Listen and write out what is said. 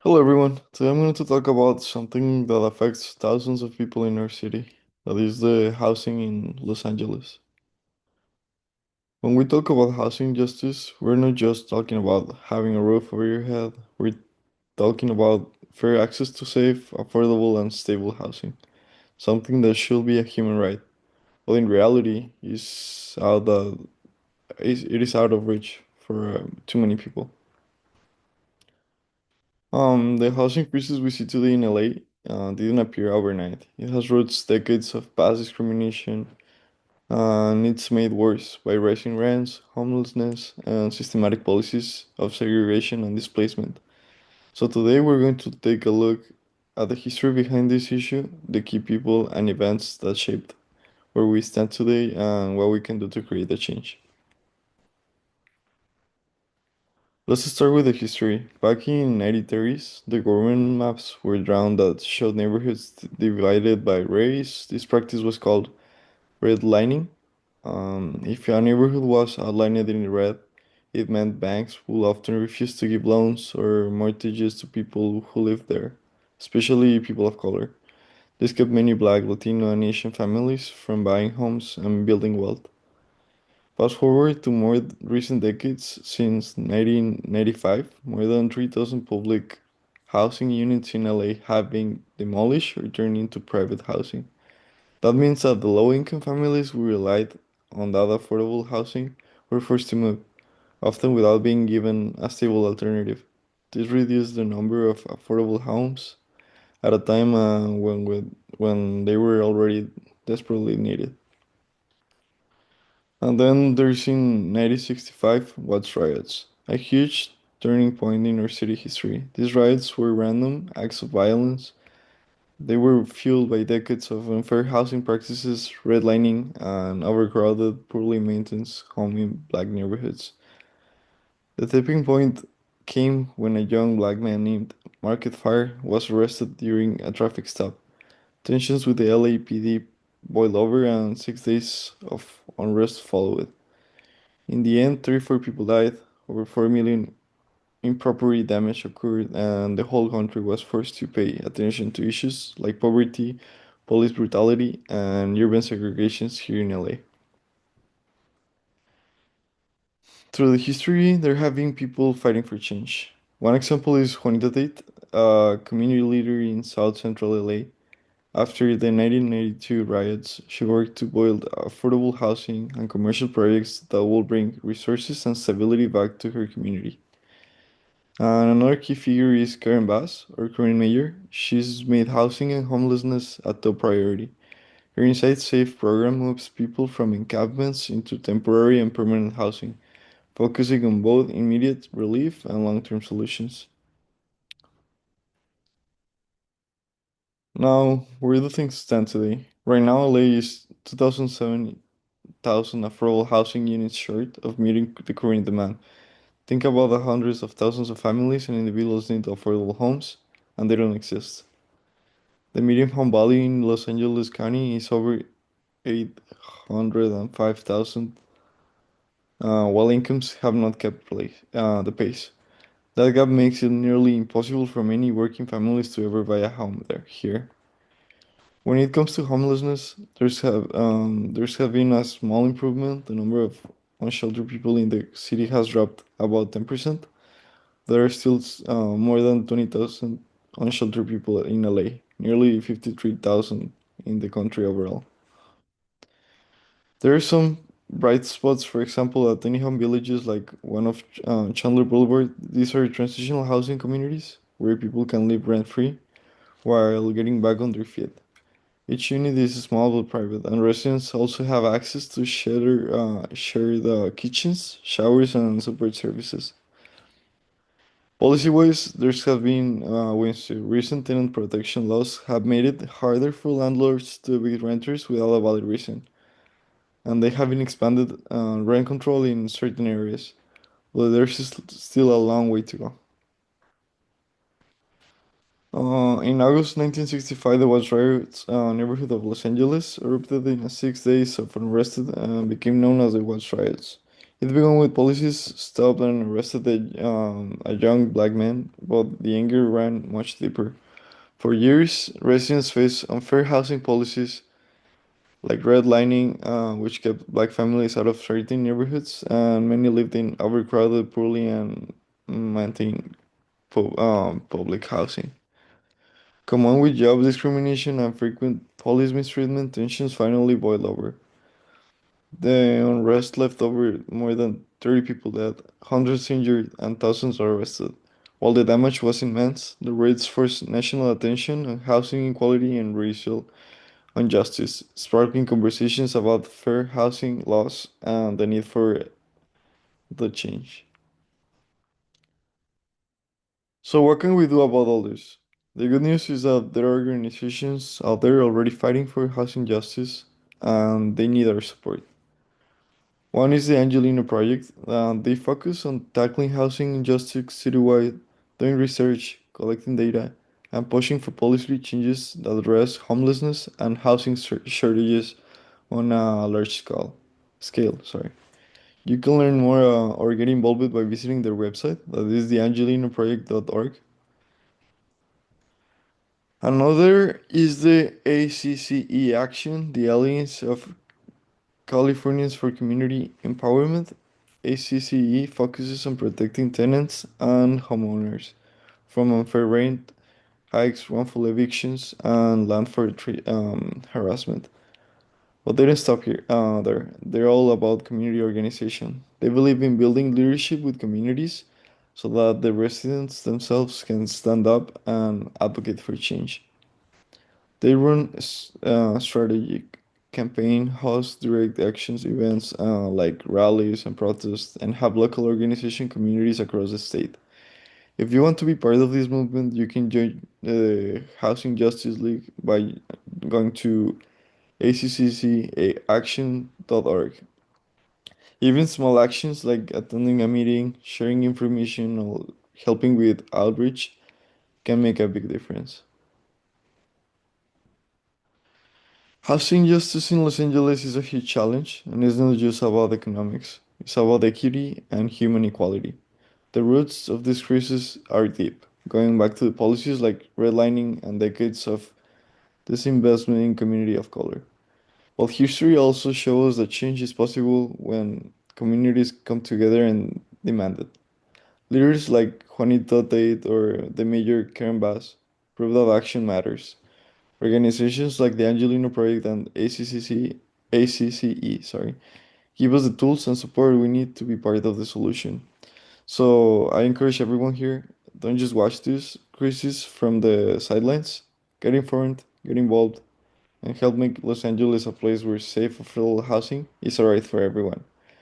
Hello everyone. Today I'm going to talk about something that affects thousands of people in our city. That is the housing in Los Angeles. When we talk about housing justice, we're not just talking about having a roof over your head. We're talking about fair access to safe, affordable, and stable housing. Something that should be a human right, but in reality it is out of reach for too many people. The housing crisis we see today in LA didn't appear overnight. It has roots decades of past discrimination, and it's made worse by rising rents, homelessness, and systematic policies of segregation and displacement. So today we're going to take a look at the history behind this issue, the key people and events that shaped where we stand today, and what we can do to create a change. Let's start with the history. Back in 1930s, the government maps were drawn that showed neighborhoods divided by race. This practice was called redlining. If a neighborhood was outlined in red, it meant banks would often refuse to give loans or mortgages to people who lived there, especially people of color. This kept many Black, Latino, and Asian families from buying homes and building wealth. Fast forward to more recent decades, since 1995, more than 3,000 public housing units in LA have been demolished or turned into private housing. That means that the low-income families who relied on that affordable housing were forced to move, often without being given a stable alternative. This reduced the number of affordable homes at a time when they were already desperately needed. And then there's in 1965 Watts riots, a huge turning point in our city history. These riots were random acts of violence. They were fueled by decades of unfair housing practices, redlining, and overcrowded, poorly maintained home in black neighborhoods. The tipping point came when a young black man named Market Fire was arrested during a traffic stop. Tensions with the LAPD boiled over, and 6 days of unrest followed. In the end, 34 people died, over 4 million in property damage occurred, and the whole country was forced to pay attention to issues like poverty, police brutality, and urban segregations here in LA. Through the history, there have been people fighting for change. One example is Juanita Tate, a community leader in South Central LA. After the 1982 riots, she worked to build affordable housing and commercial projects that will bring resources and stability back to her community. And another key figure is Karen Bass, our current mayor. She's made housing and homelessness a top priority. Her Inside Safe program moves people from encampments into temporary and permanent housing, focusing on both immediate relief and long-term solutions. Now, where do things stand today? Right now, LA is 2,007,000 affordable housing units short of meeting the current demand. Think about the hundreds of thousands of families and individuals need affordable homes, and they don't exist. The median home value in Los Angeles County is over 805,000, while incomes have not kept the pace. That gap makes it nearly impossible for many working families to ever buy a home there here. When it comes to homelessness, there's have been a small improvement. The number of unsheltered people in the city has dropped about 10%. There are still more than 20,000 unsheltered people in LA, nearly 53,000 in the country overall. There are some bright spots, for example, at tiny home villages like one of Chandler Boulevard. These are transitional housing communities where people can live rent-free while getting back on their feet. Each unit is small but private, and residents also have access to shared kitchens, showers, and support services. Policy-wise, there's have been wins too. Recent tenant protection laws have made it harder for landlords to evict renters without a valid reason, and they have been expanded rent control in certain areas, but there's still a long way to go. In August 1965, the Watts riots neighborhood of Los Angeles erupted in 6 days of unrest and became known as the Watts riots. It began with policies stopped and arrested a young black man, but the anger ran much deeper. For years, residents faced unfair housing policies like redlining, which kept black families out of certain neighborhoods, and many lived in overcrowded, poorly and maintained public housing. Combined with job discrimination and frequent police mistreatment, tensions finally boiled over. The unrest left over more than 30 people dead, hundreds injured, and thousands arrested. While the damage was immense, the raids forced national attention on housing inequality and racial injustice, sparking conversations about fair housing laws and the need for the change. So, what can we do about all this? The good news is that there are organizations out there already fighting for housing justice, and they need our support. One is the Angelino Project. They focus on tackling housing injustice citywide, doing research, collecting data, and pushing for policy changes that address homelessness and housing shortages on a large scale. You can learn more or get involved by visiting their website, that is theangelinoproject.org. Another is the ACCE Action, the Alliance of Californians for Community Empowerment. ACCE focuses on protecting tenants and homeowners from unfair rent hikes, wrongful evictions, and harassment. But they didn't stop here. They're all about community organization. They believe in building leadership with communities so that the residents themselves can stand up and advocate for change. They run strategic campaign, host direct actions events like rallies and protests, and have local organization communities across the state. If you want to be part of this movement, you can join the Housing Justice League by going to acccaction.org. Even small actions like attending a meeting, sharing information, or helping with outreach can make a big difference. Housing justice in Los Angeles is a huge challenge, and it's not just about economics, it's about equity and human equality. The roots of this crisis are deep, going back to the policies like redlining and decades of disinvestment in community of color. But history also shows that change is possible when communities come together and demand it. Leaders like Juanito Tate or the Mayor Karen Bass prove that action matters. Organizations like the Angelino Project and ACCE, give us the tools and support we need to be part of the solution. So I encourage everyone here, don't just watch this crisis from the sidelines. Get informed, get involved, and help make Los Angeles a place where safe, affordable housing is alright for everyone.